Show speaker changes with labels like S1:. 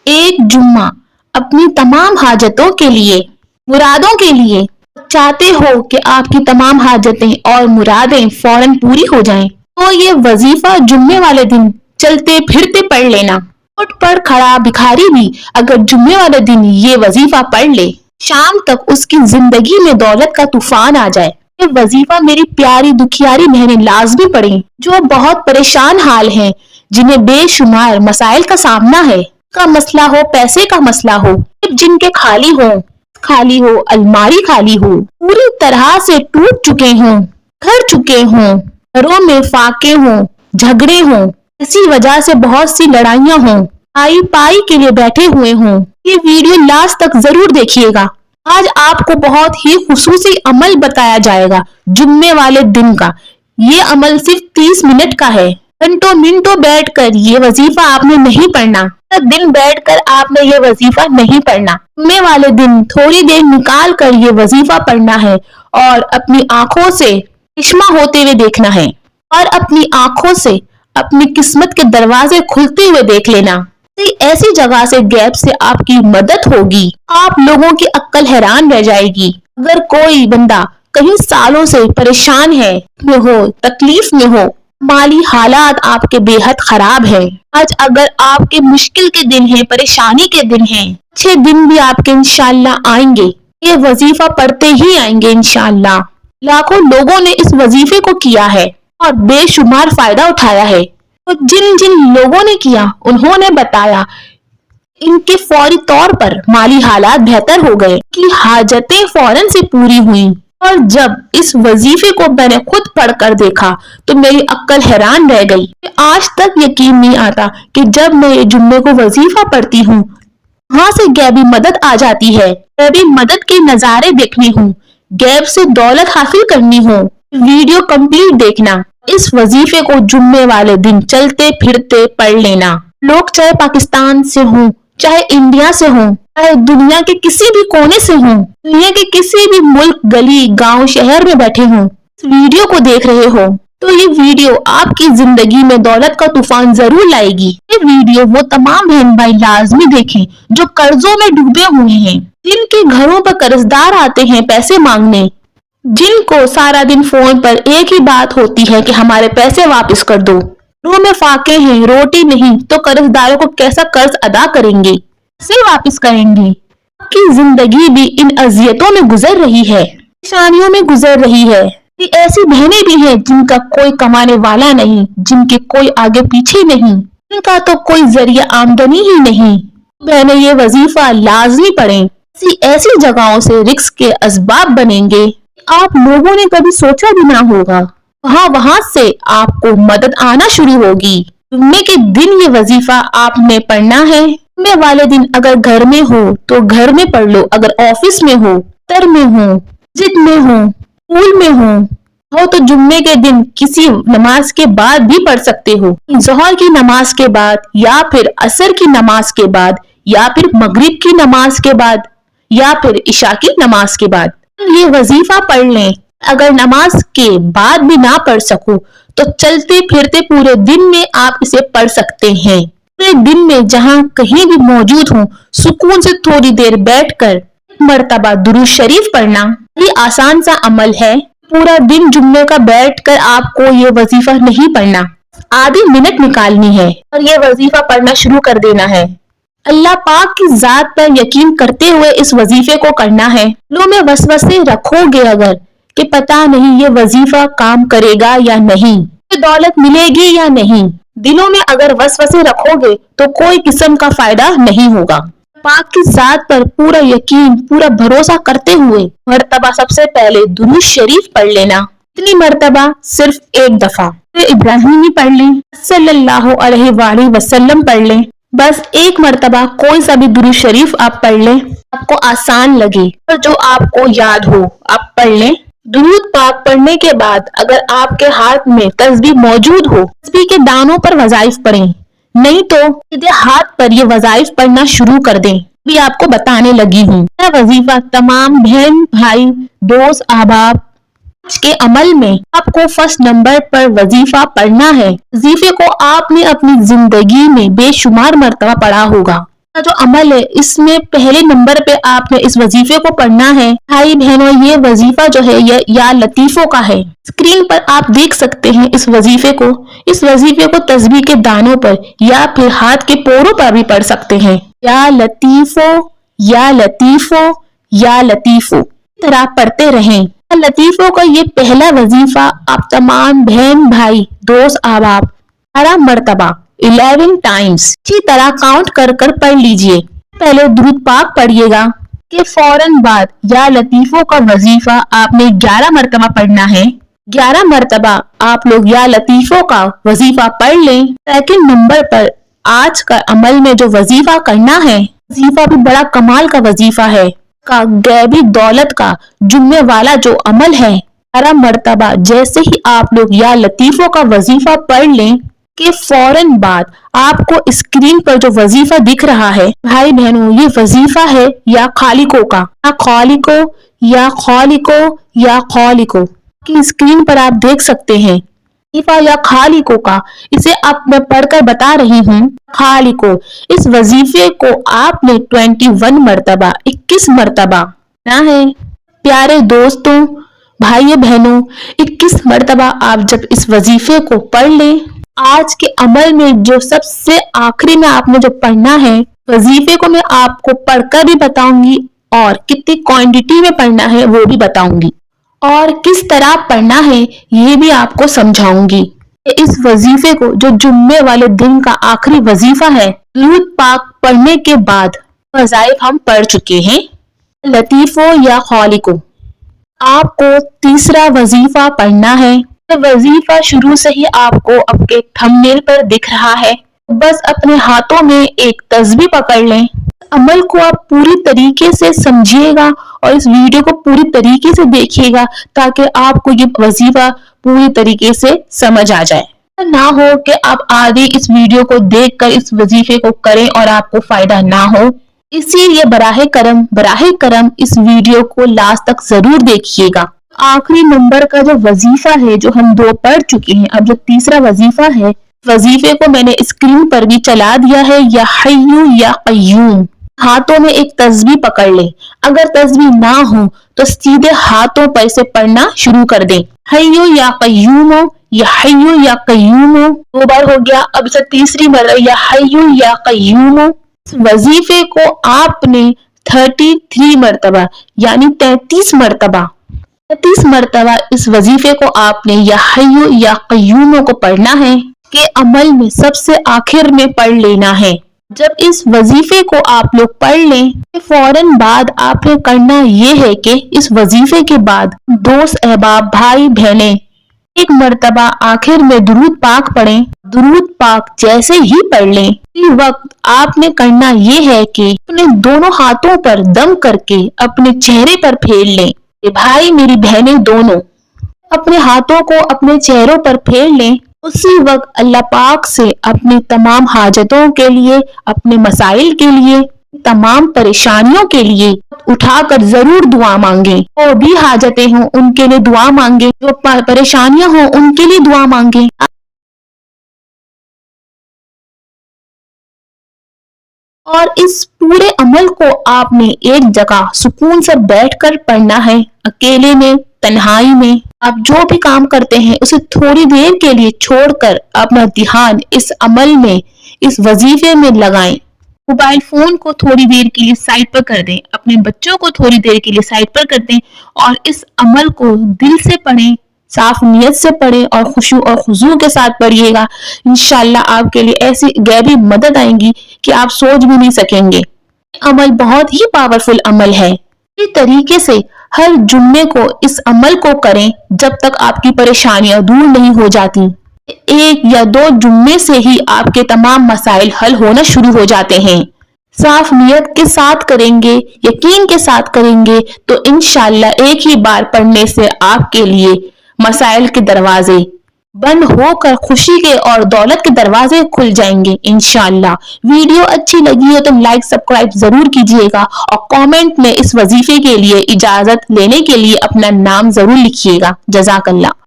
S1: एक जुम्मा अपनी तमाम हाजतों के लिए, मुरादों के लिए। चाहते हो कि आपकी तमाम हाजतें और मुरादें फौरन पूरी हो जाएं, तो ये वजीफा जुम्मे वाले दिन चलते फिरते पढ़ लेना। रोड पर खड़ा भिखारी भी अगर जुम्मे वाले दिन ये वजीफा पढ़ ले, शाम तक उसकी जिंदगी में दौलत का तूफान आ जाए। ये वजीफा मेरी प्यारी दुखियारी बहनें लाजमी पढ़ें, जो बहुत परेशान हाल हैं, जिन्हें बेशुमार मसाइल का सामना है। का मसला हो, पैसे का मसला हो, जिनके खाली हो, अलमारी खाली हो, पूरी तरह से टूट चुके हों, घर चुके हों, घरों में फाके हों, झगड़े हों, इसी वजह से बहुत सी लड़ाइयां हों, आई पाई के लिए बैठे हुए हों। ये वीडियो लास्ट तक जरूर देखिएगा। आज आपको बहुत ही खुसूसी अमल बताया जाएगा जुम्मे वाले दिन का। ये अमल सिर्फ 30 मिनट का है। घंटों मिनटों बैठकर ये वजीफा आपने नहीं पढ़ना, दिन बैठकर आपने ये वजीफा नहीं पढ़ना। जुम्मे वाले दिन थोड़ी देर निकाल कर ये वजीफा पढ़ना है और अपनी आंखों से चश्मा होते हुए देखना है और अपनी आंखों से अपनी किस्मत के दरवाजे खुलते हुए देख लेना। ऐसी जगह से गैप से आपकी मदद होगी। आप लोगों की अक्ल हैरान रह जाएगी। अगर कोई बंदा कहीं सालों से परेशान है, में हो, तकलीफ में हो, माली हालात आपके बेहद खराब है, आज अगर आपके मुश्किल के दिन हैं, परेशानी के दिन हैं, अच्छे दिन भी आपके इंशाल्लाह आएंगे। ये वजीफा पढ़ते ही आएंगे इंशाल्लाह। लाखों लोगों ने इस वजीफे को किया है और बेशुमार फायदा उठाया है। तो जिन जिन लोगों ने किया, उन्होंने बताया इनके फौरी तौर पर माली हालात बेहतर हो गए, कि हाजतें फौरन से पूरी हुई। और जब इस वजीफे को मैंने खुद पढ़कर देखा तो मेरी अक्ल हैरान रह गई। आज तक यकीन नहीं आता कि जब मैं ये जुम्मे को वजीफा पढ़ती हूँ, वहां से गैबी मदद आ जाती है। गैबी मदद के नजारे देखने हूँ, गैब से दौलत हासिल करनी हो। वीडियो कंप्लीट देखना। इस वजीफे को जुम्मे वाले दिन चलते फिरते पढ़ लेना। लोग चाहे पाकिस्तान से हों, चाहे इंडिया से हों, चाहे दुनिया के किसी भी कोने से हों, दुनिया के किसी भी मुल्क, गली, गांव, शहर में बैठे हों, इस वीडियो को देख रहे हो, तो ये वीडियो आपकी जिंदगी में दौलत का तूफान जरूर लाएगी। ये वीडियो वो तमाम बहन भाई लाजमी देखें जो कर्जों में डूबे हुए हैं, जिनके घरों पर कर्जदार आते हैं पैसे मांगने, जिनको सारा दिन फोन पर एक ही बात होती है कि हमारे पैसे वापस कर दो। घरों में फाके हैं, रोटी नहीं, तो कर्जदारों को कैसा कर्ज अदा करेंगे, कैसे वापस करेंगे। आपकी जिंदगी भी इन अजियतों में गुजर रही है, परेशानियों में गुजर रही है। ऐसी बहनें भी हैं जिनका कोई कमाने वाला नहीं, जिनके कोई आगे पीछे नहीं, जिनका तो कोई जरिया आमदनी ही नहीं। बहनें ये वजीफा लाजमी पढ़ें। ऐसी जगहों से रिस्क के असबाब बनेंगे, आप लोगों ने कभी सोचा भी ना होगा। वहां से आपको मदद आना शुरू होगी। जुम्मे के दिन ये वजीफा आपने पढ़ना है। जुम्मे वाले दिन अगर घर में हो तो घर में पढ़ लो, अगर ऑफिस में हो, दफ्तर में हो, मस्जिद में हो, स्कूल में हो तो जुम्मे के दिन किसी नमाज के बाद भी पढ़ सकते हो। जोहर की नमाज के बाद, या फिर असर की नमाज के बाद, या फिर मगरिब की नमाज के बाद, या फिर इशा की नमाज के बाद ये वजीफा पढ़ लें। अगर नमाज के बाद भी ना पढ़ सको तो चलते फिरते पूरे दिन में आप इसे पढ़ सकते हैं। पूरे दिन में जहां कहीं भी मौजूद हो, सुकून से थोड़ी देर बैठकर मर्तबा दुरूद शरीफ पढ़ना। ये आसान सा अमल है। पूरा दिन जुम्मे का बैठकर आपको ये वजीफा नहीं पढ़ना, आधी मिनट निकालनी है और ये वजीफा पढ़ना शुरू कर देना है। अल्लाह पाक की जात पर यकीन करते हुए इस वजीफे को करना है। दिलों में वसवसे रखोगे अगर कि पता नहीं ये वजीफा काम करेगा या नहीं, ये दौलत मिलेगी या नहीं, दिलों में अगर वसवसे रखोगे तो कोई किस्म का फायदा नहीं होगा। पाक की जात पर पूरा यकीन, पूरा भरोसा करते हुए मर्तबा सबसे पहले दुरूद शरीफ पढ़ लेना। इतनी मर्तबा सिर्फ एक दफा इब्राहिमी पढ़ लें, सल्लल्लाहु अलैहि वसल्लम पढ़ लें। बस एक मर्तबा कोई सा भी दुरूद शरीफ आप पढ़ लें, आपको आसान लगे और जो आपको याद हो आप पढ़ लें। दुरूद पाक पढ़ने के बाद अगर आपके हाथ में तस्बीह मौजूद हो, तस्बीह के दानों पर वज़ाइफ पढ़ें, नहीं तो सीधे हाथ पर ये वज़ाइफ पढ़ना शुरू कर दें। भी आपको बताने लगी हूँ। यह वजीफा तमाम बहन भाई दोस्त अहबाब के अमल में आपको फर्स्ट नंबर पर वजीफा पढ़ना है। वजीफे को आपने अपनी जिंदगी में बेशुमार मर्तबा पढ़ा होगा। کا जो अमल है इसमें पहले नंबर पे आपने इस वजीफे को पढ़ना है। भाई बहनों, ये वजीफा जो है ये या लतीफों का है। स्क्रीन पर आप देख सकते हैं इस वजीफे को। इस वजीफे को तस्बीह के दानों पर या फिर हाथ के पोरों पर भी पढ़ सकते हैं। या लतीफो, या लतीफो, या लतीफो, इस तरह पढ़ते रहें। लतीफों का ये पहला वजीफा आप तमाम बहन भाई दोस्त अहबाब 12 मरतबा 11 टाइम्स अच्छी तरह काउंट कर कर पढ़ लीजिए। पहले दुरूद पाक पढ़िएगा के फौरन बाद या लतीफों का वजीफा आपने 11 मरतबा पढ़ना है। 11 मरतबा आप लोग या लतीफों का वजीफा पढ़ लें। सेकंड नंबर पर आज का अमल में जो वजीफा करना है, वजीफा भी बड़ा कमाल का वजीफा है। का गैबी दौलत का जुम्मे वाला जो अमल है, 12 मरतबा जैसे ही आप लोग या लतीफों का वजीफा पढ़ लें के फौरन बाद आपको स्क्रीन पर जो वजीफा दिख रहा है, भाई बहनों, ये वजीफा है या खालिको का, या खालिको, या खालिको, या खालिको की स्क्रीन पर आप देख सकते हैं। वजीफा या खालिको का, इसे आप मैं पढ़कर बता रही हूँ। खालिको, इस वजीफे को आपने 21 मरतबा 21 मरतबा ना है। प्यारे दोस्तों, भाइयों बहनों, 21 मरतबा आप जब इस वजीफे को पढ़ लें, आज के अमल में जो सबसे आखिरी में आपने जो पढ़ना है, वजीफे को मैं आपको पढ़कर भी बताऊंगी और कितनी क्वांटिटी में पढ़ना है वो भी बताऊंगी और किस तरह पढ़ना है ये भी आपको समझाऊंगी। इस वजीफे को जो जुम्मे वाले दिन का आखिरी वजीफा है, दुरूद पाक पढ़ने के बाद वज़ाइफ हम पढ़ चुके हैं। लतीफो या खालिको, आपको तीसरा वजीफा पढ़ना है। वजीफा शुरू से ही आपको आपके थंबनेल पर दिख रहा है। बस अपने हाथों में एक तस्बीह पकड़ लें। अमल को आप पूरी तरीके से समझिएगा और इस वीडियो को पूरी तरीके से देखिएगा ताकि आपको ये वजीफा पूरी तरीके से समझ आ जाए। ना हो कि आप आधी इस वीडियो को देखकर इस वजीफे को करें और आपको फायदा ना हो। इसीलिए बराहे करम इस वीडियो को लास्ट तक जरूर देखिएगा। आखिरी नंबर का जो वजीफा है जो हम 2 पढ़ चुके हैं, अब जो तीसरा वजीफा है, वजीफे को मैंने स्क्रीन पर भी चला दिया है। या हय्यू या कय्यूम, हाथों में एक तस्बीह पकड़ लें। अगर तस्बीह ना हो तो सीधे हाथों पर से पढ़ना शुरू कर दें। हय्यू या कय्यूमो, या हय्यू या कय्यूमो, 2 बार हो गया। अब से तीसरी बार या हय्यू या कय्यूमो। इस वजीफे को आपने 33 मरतबा यानी 33 मरतबा इस वजीफे को आपने या हय्यू या कय्यूमो को पढ़ना है के अमल में सबसे आखिर में पढ़ लेना है। जब इस वजीफे को आप लोग पढ़ लें, फौरन बाद आपने करना ये है कि इस वजीफे के बाद दोस्त अहबाब भाई बहने एक मरतबा आखिर में दुरूद पाक पढ़ें। दुरूद पाक जैसे ही पढ़ लें, इसी वक्त आपने करना ये है कि अपने दोनों हाथों पर दम करके अपने चेहरे पर फेर लें। भाई मेरी बहनें दोनों अपने हाथों को अपने चेहरों पर फेर लें। उसी वक्त अल्लाह पाक से अपनी तमाम हाजतों के लिए, अपने मसाइल के लिए, तमाम परेशानियों के लिए उठाकर जरूर दुआ मांगे। जो भी हाजतें हों उनके लिए दुआ मांगे, जो परेशानियां हों उनके लिए दुआ मांगे। और इस पूरे अमल को आपने एक जगह सुकून से बैठकर पढ़ना है, अकेले में, तन्हाई में। आप जो भी काम करते हैं उसे थोड़ी देर के लिए छोड़कर अपना ध्यान इस अमल में, इस वजीफे में लगाएं। मोबाइल फोन को थोड़ी देर के लिए साइड पर कर दें, अपने बच्चों को थोड़ी देर के लिए साइड पर कर दें और इस अमल को दिल से पढ़ें, साफ नियत से पढ़ें और खुशू और खुजू के साथ पढ़िएगा। इंशाल्लाह आपके लिए ऐसी गैबी मदद आएंगी कि आप सोच भी नहीं सकेंगे। अमल बहुत ही पावरफुल अमल है। इस तरीके से हर जुम्मे को इस अमल को करें जब तक आपकी परेशानियां दूर नहीं हो जाती। 1 या 2 जुम्मे से ही आपके तमाम मसाइल हल होना शुरू हो जाते हैं। साफ नियत के साथ करेंगे, यकीन के साथ करेंगे तो इंशाल्लाह एक ही बार पढ़ने से आपके लिए मसाइल के दरवाजे बंद होकर खुशी के और दौलत के दरवाजे खुल जाएंगे इंशाल्लाह। वीडियो अच्छी लगी हो तो लाइक सब्सक्राइब जरूर कीजिएगा और कमेंट में इस वजीफे के लिए इजाजत लेने के लिए अपना नाम जरूर लिखिएगा। जज़ाकल्लाह।